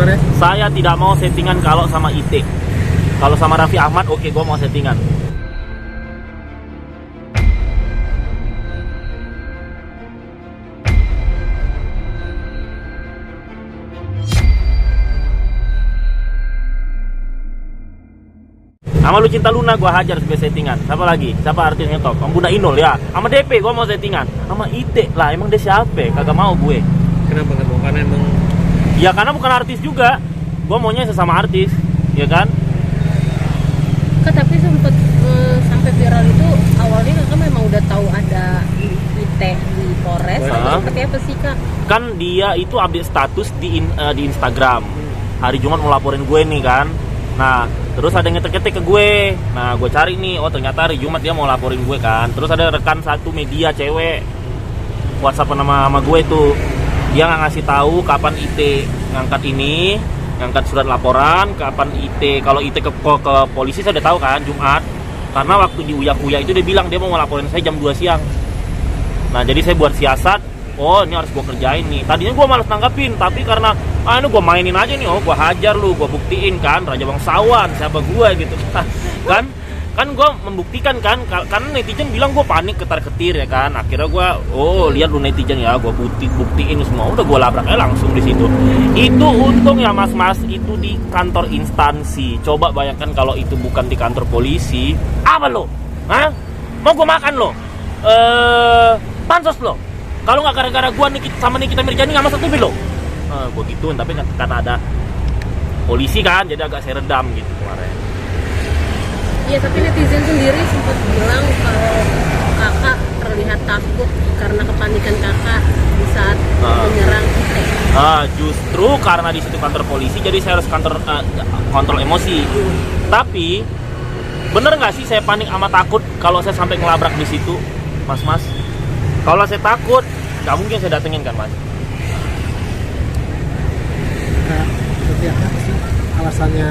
settingannya? Saya tidak mau settingan kalau sama IT. Kalau sama Raffi Ahmad, oke, gue mau settingan. Sama Lucinta Luna gue hajar sebagai settingan. Siapa lagi? Siapa artisnya top? Om Bunda Inul ya. Sama DP gue mau settingan. Sama IT lah, emang dia siapa? Kagak mau gue. Kenapa nggak mau? Karena emang Ya karena bukan artis juga. Gue maunya sesama artis, ya kan? Kak, tapi sempet sampai viral itu awalnya Kakak memang udah tahu ada IT di Polres atau seperti apa sih, Kak? Kan dia itu update status di Instagram. Hari Jumat mau laporin gue nih kan. Nah, terus ada yang ngetik-ngetik ke gue. Nah, gue cari nih, oh ternyata hari Jumat dia mau laporin gue kan. Terus ada rekan satu media cewek WhatsApp nama gue tuh. Dia nggak ngasih tahu kapan IT ngangkat ini, ngangkat surat laporan, kapan IT. Kalau IT ke polisi saya udah tahu kan, Jumat. Karena waktu di Uya itu dia bilang dia mau ngelaporin saya jam 2 siang. Nah, jadi saya buat siasat, oh ini harus gue kerjain nih. Tadinya gue malas nanggapin, tapi karena ini gue mainin aja nih, oh gue hajar lu, gue buktiin kan, Raja Bangsawan, siapa gue gitu. kan gue membuktikan kan, karena netizen bilang gue panik ketar-ketir ya kan. Akhirnya gue, lihat lu netizen ya, gue buktiin semua, udah gue labrak aja langsung di situ. Itu untung ya mas-mas, itu di kantor instansi. Coba bayangkan kalau itu bukan di kantor polisi, apa lo? Hah? Mau gue makan lo? Pansos lo? Kalau nggak gara-gara gue sama Nikita Mirjani nggak masuk TV lo? Gue gituin, tapi karena ada polisi kan, jadi agak saya redam gitu kemarin. Iya, tapi netizen sendiri sempat bilang kalau Kakak terlihat takut karena kepanikan Kakak di saat menyerang IT. Justru karena di situ kantor polisi, jadi saya harus kontrol emosi. Tapi bener nggak sih saya panik sama takut kalau saya sampai ngelabrak di situ, mas? Kalau saya takut, nggak mungkin saya datengin kan, mas? seperti apa sih alasannya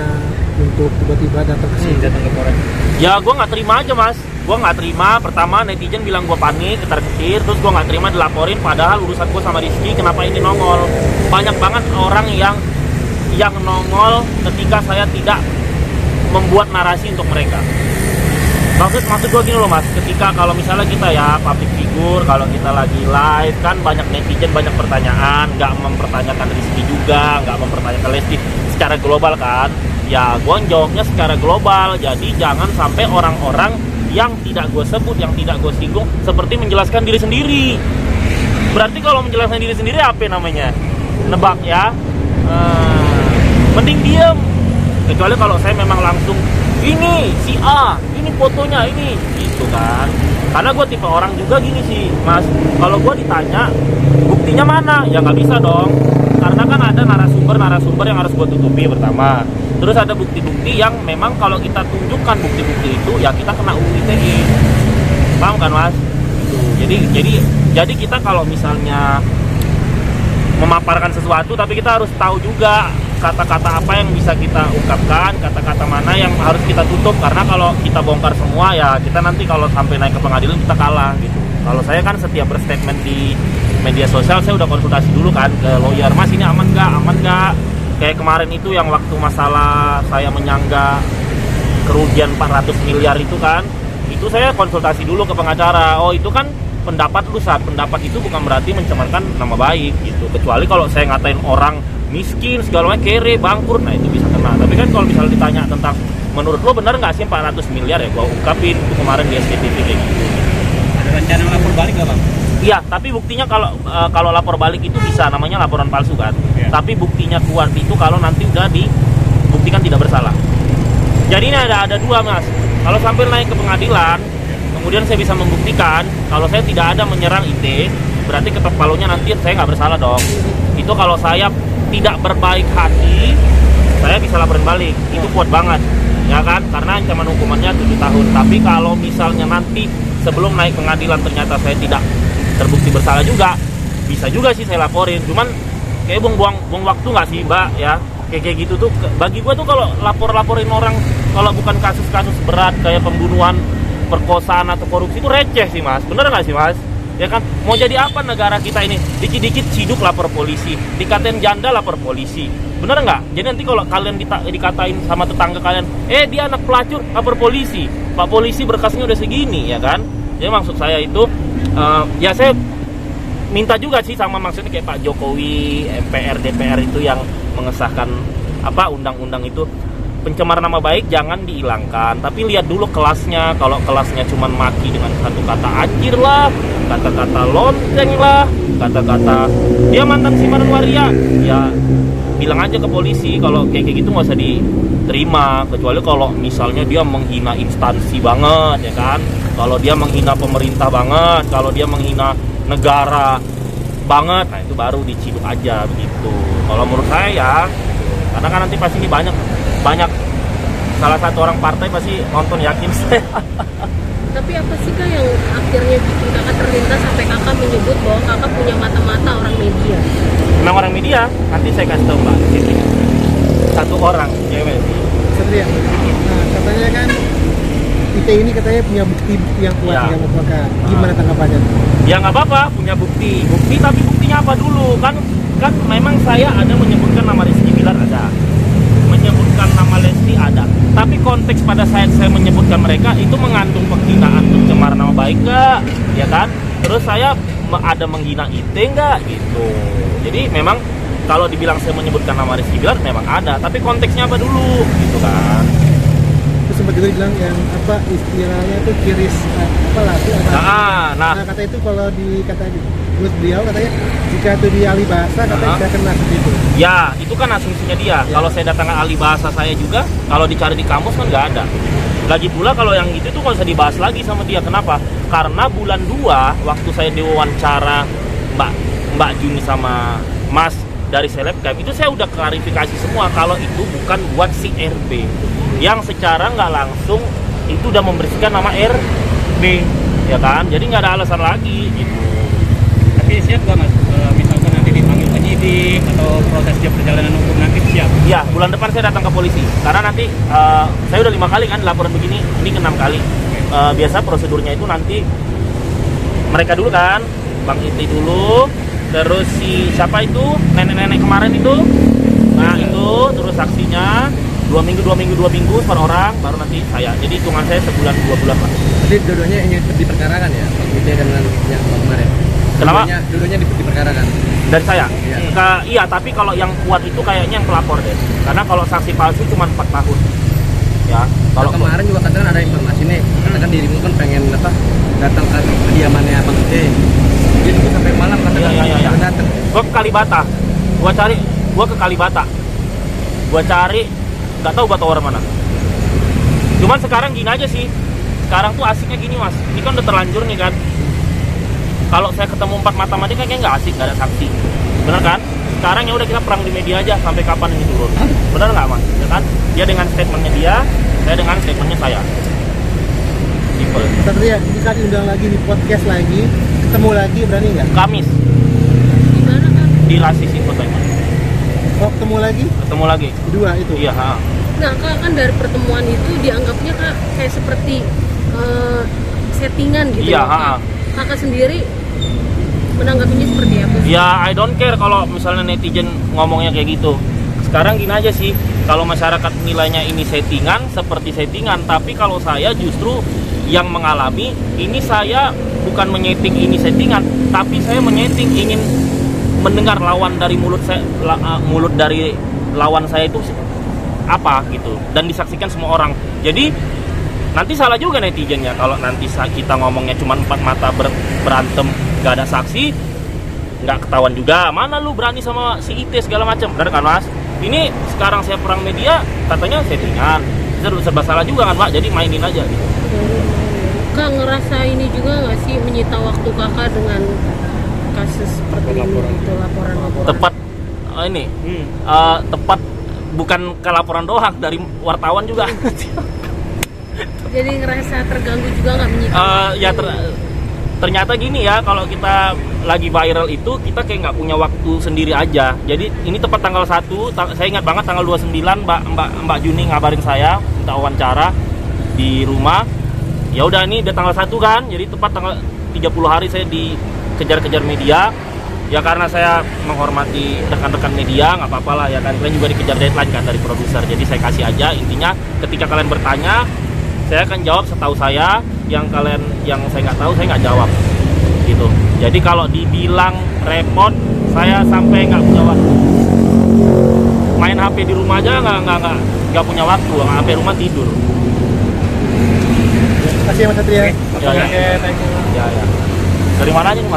untuk tiba-tiba datang ke sini, datang ke Polres? Ya gue nggak terima aja mas, gue nggak terima. Pertama netizen bilang gue panik, ketar-ketir, terus gue nggak terima dilaporin. Padahal urusan gue sama Rizky, kenapa ini nongol? Banyak banget orang yang nongol ketika saya tidak membuat narasi untuk mereka. Maksud gue gini loh mas, ketika kalau misalnya kita ya public figure, kalau kita lagi live kan banyak netizen, banyak pertanyaan, nggak mempertanyakan Rizky juga, nggak mempertanyakan Lesti secara global kan. Ya gue jawabnya secara global, jadi jangan sampai orang-orang yang tidak gue sebut, yang tidak gue singgung seperti menjelaskan diri sendiri. Berarti kalau menjelaskan diri sendiri apa namanya? Nebak ya. Mending diem. Kecuali kalau saya memang langsung, ini si A, ini fotonya, ini gitu kan. Karena gue tipe orang juga gini sih mas, kalau gue ditanya buktinya mana, ya nggak bisa dong. Karena kan ada narasumber yang harus gue tutupi pertama. Terus ada bukti-bukti yang memang kalau kita tunjukkan bukti-bukti itu, ya kita kena UU ITE. Paham kan mas? Gitu. Jadi kita kalau misalnya memaparkan sesuatu, tapi kita harus tahu juga kata-kata apa yang bisa kita ungkapkan, kata-kata mana yang harus kita tutup. Karena kalau kita bongkar semua, ya kita nanti kalau sampai naik ke pengadilan kita kalah gitu. Kalau saya kan setiap berstatement di media sosial, saya udah konsultasi dulu kan ke lawyer, mas ini aman nggak? Kayak kemarin itu yang waktu masalah saya menyangga kerugian 400 miliar itu kan, itu saya konsultasi dulu ke pengacara. Oh itu kan pendapat lu, saat pendapat itu bukan berarti mencemarkan nama baik gitu. Kecuali kalau saya ngatain orang miskin segala macam, kere, bangkrut, nah itu bisa kena. Tapi kan kalau misalnya ditanya tentang menurut lo benar nggak sih 400 miliar, ya gua ungkapin itu kemarin di SCTV kayak gitu. Ada rencana lapor balik nggak bang? Iya, tapi buktinya kalau lapor balik itu bisa, namanya laporan palsu kan. Ya. Tapi buktinya kuat itu kalau nanti udah dibuktikan tidak bersalah. Jadi ini ada dua mas. Kalau sampai naik ke pengadilan, kemudian saya bisa membuktikan kalau saya tidak ada menyerang IT, berarti ketok palunya nanti saya nggak bersalah dong. Itu kalau saya tidak berbaik hati, saya bisa laporin balik. Itu kuat banget, ya kan? Karena ancaman hukumannya 7 tahun. Tapi kalau misalnya nanti sebelum naik pengadilan ternyata saya tidak terbukti bersalah juga, bisa juga sih saya laporin. Cuman kayak buang waktu nggak sih mbak ya? Kayak gitu tuh bagi gue tuh kalau laporin orang kalau bukan kasus-kasus berat kayak pembunuhan, perkosaan atau korupsi itu receh sih mas. Bener nggak sih mas? Ya kan, mau jadi apa negara kita ini? Dikit-dikit ciduk lapor polisi, dikatain janda lapor polisi, Bener nggak? Jadi nanti kalau kalian dikatain sama tetangga kalian, dia anak pelacur, lapor polisi. Pak polisi berkasnya udah segini, ya kan? Jadi maksud saya itu, ya saya minta juga sih sama maksudnya kayak Pak Jokowi, MPR, DPR itu yang mengesahkan undang-undang itu, pencemaran nama baik jangan dihilangkan, tapi lihat dulu kelasnya. Kalau kelasnya cuma maki dengan satu kata anjir lah, kata-kata lonceng lah, kata-kata dia mantan simpanan waria, ya bilang aja ke polisi. Kalau kayak gitu nggak usah diterima, kecuali kalau misalnya dia menghina instansi banget, ya kan. Kalau dia menghina pemerintah banget, kalau dia menghina negara banget, nah itu baru diciduk aja begitu. Kalau menurut saya ya, karena kan nanti pasti ini banyak salah satu orang partai pasti nonton, yakin saya. Tapi apa sih Kak yang akhirnya bikin Kakak terlintas sampai Kakak menyebut bahwa Kakak punya mata-mata orang media? Memang orang media, nanti saya kasih tahu Mbak. Satu orang cewek sih. Satria. Nah, katanya kan IT ini katanya punya bukti yang kuat Ya. yang mutlak. Gimana tanggapannya? Ya nggak apa-apa, punya bukti, tapi buktinya apa dulu? Kan memang saya ada menyebutkan nama Rizky Bilar, ada menyebutkan nama Lesti, ada. Tapi konteks pada saat saya menyebutkan mereka itu mengandung penghinaan pencemaran nama baik nggak, ya kan? Terus saya ada menghina IT nggak gitu. Jadi memang kalau dibilang saya menyebutkan nama Rizky Bilar memang ada, tapi konteksnya apa dulu gitu kan? Terus sempat juga bilang yang istilahnya tuh kiris laku Nah, Nah, kata itu kalau dikata menurut beliau katanya jika itu di ahli bahasa katanya tidak kena seperti itu. Ya, itu kan asumsinya dia. Ya. Kalau saya datang ke ahli bahasa saya juga, kalau dicari di kamus kan nggak ada. Lagi pula kalau yang itu tuh nggak usah dibahas lagi sama dia. Kenapa? Karena bulan 2 waktu saya diwawancara Mbak Juni sama Mas dari Selebgram, itu saya udah klarifikasi semua kalau itu bukan buat si RB yang secara nggak langsung itu udah membersihkan nama RB, ya kan? Jadi nggak ada alasan lagi gitu. Tapi siap nggak Mas, misalkan nanti dipanggil penyidik atau proses dia perjalanan hukum nanti siap? Ya, bulan depan saya datang ke polisi. Karena nanti saya udah 5 kali kan laporan begini, ini ke 6 kali. Biasa prosedurnya itu nanti mereka dulu kan, Bang Iti dulu, terus si siapa itu, nenek-nenek kemarin itu, nah itu, terus saksinya 2 minggu per orang, baru nanti saya. Jadi hitungan saya sebulan 2 bulan lah. Jadi dua-duanya ingin diperkarakan ya, Bang Ide dengan yang kemarin? Kenapa? Dua-duanya diperkarakan? Dari saya? Iya. Iya, tapi kalau yang kuat itu kayaknya yang pelapor deh. Karena kalau saksi palsu cuma 4 tahun. Ya, kalau Kemarin juga katakan ada informasi nih, katakan dirimu kan pengen datang ke kediamannya Bang Ide. Dia tunggu sampai malam katakan Iya. datang. Gua ke Kalibata, gua ke Kalibata, gua cari, nggak tahu batu orang mana. Cuman sekarang gini aja sih, sekarang tuh asiknya gini Mas, ini kan udah terlanjur nih kan. Kalau saya ketemu 4 mata mati kayaknya nggak asik, nggak ada saksi, bener kan? Sekarang ya udah kita perang di media aja sampai kapan ini turun, bener nggak Mas? Ya kan? Dia dengan statementnya dia, saya dengan statementnya saya. Simple. Satria, jika diundang lagi di podcast lagi, ketemu lagi berani nggak? Kamis Gimana Kak? di Rasis Infotainment, Oh, ketemu lagi? ketemu lagi. Dua itu. Iya. Nah Kak, kan dari pertemuan itu dianggapnya Kak kayak seperti settingan gitu Iya, ya Kak. Kakak sendiri menanggapinya seperti apa sih? Ya, I don't care kalau misalnya netizen ngomongnya kayak gitu. Sekarang gini aja sih, kalau masyarakat nilainya ini settingan, seperti settingan. Tapi kalau saya justru yang mengalami, ini saya bukan menyeting ini settingan, tapi saya menyeting ingin mendengar lawan dari mulut saya, mulut dari lawan saya itu apa gitu, dan disaksikan semua orang. Jadi nanti salah juga netizennya kalau nanti kita ngomongnya cuma 4 mata berantem, gak ada saksi, nggak ketahuan juga mana lu berani sama si IT segala macam. Benar kan Mas? Ini sekarang saya perang media katanya settingan, serba salah juga kan Pak, jadi mainin aja gitu. Kak ngerasa ini juga nggak sih menyita waktu Kakak dengan kasus seperti ini gitu, laporan? Tepat tepat bukan ke laporan doang, dari wartawan juga. Jadi ngerasa terganggu juga nggak menyita? Ya ternyata gini ya, kalau kita lagi viral itu kita kayak nggak punya waktu sendiri aja. Jadi ini tepat tanggal 1, saya ingat banget tanggal 29 Mbak Juni ngabarin saya minta wawancara di rumah. Ya udah, ini udah tanggal 1 kan, jadi tepat tanggal 30 hari saya dikejar-kejar media. Ya karena saya menghormati rekan-rekan media, nggak apa-apa lah ya kan. Kalian juga dikejar deadline kan dari produser. Jadi saya kasih aja, intinya ketika kalian bertanya, saya akan jawab setahu saya. Yang saya nggak tahu, saya nggak jawab. Gitu. Jadi kalau dibilang repot, saya sampai nggak punya waktu. Main HP di rumah aja nggak punya waktu. HP rumah tidur. Terima kasih ya Mas Satria. Ya, ya. Oke, thank you. Ya. Dari mana aja nih, Mas?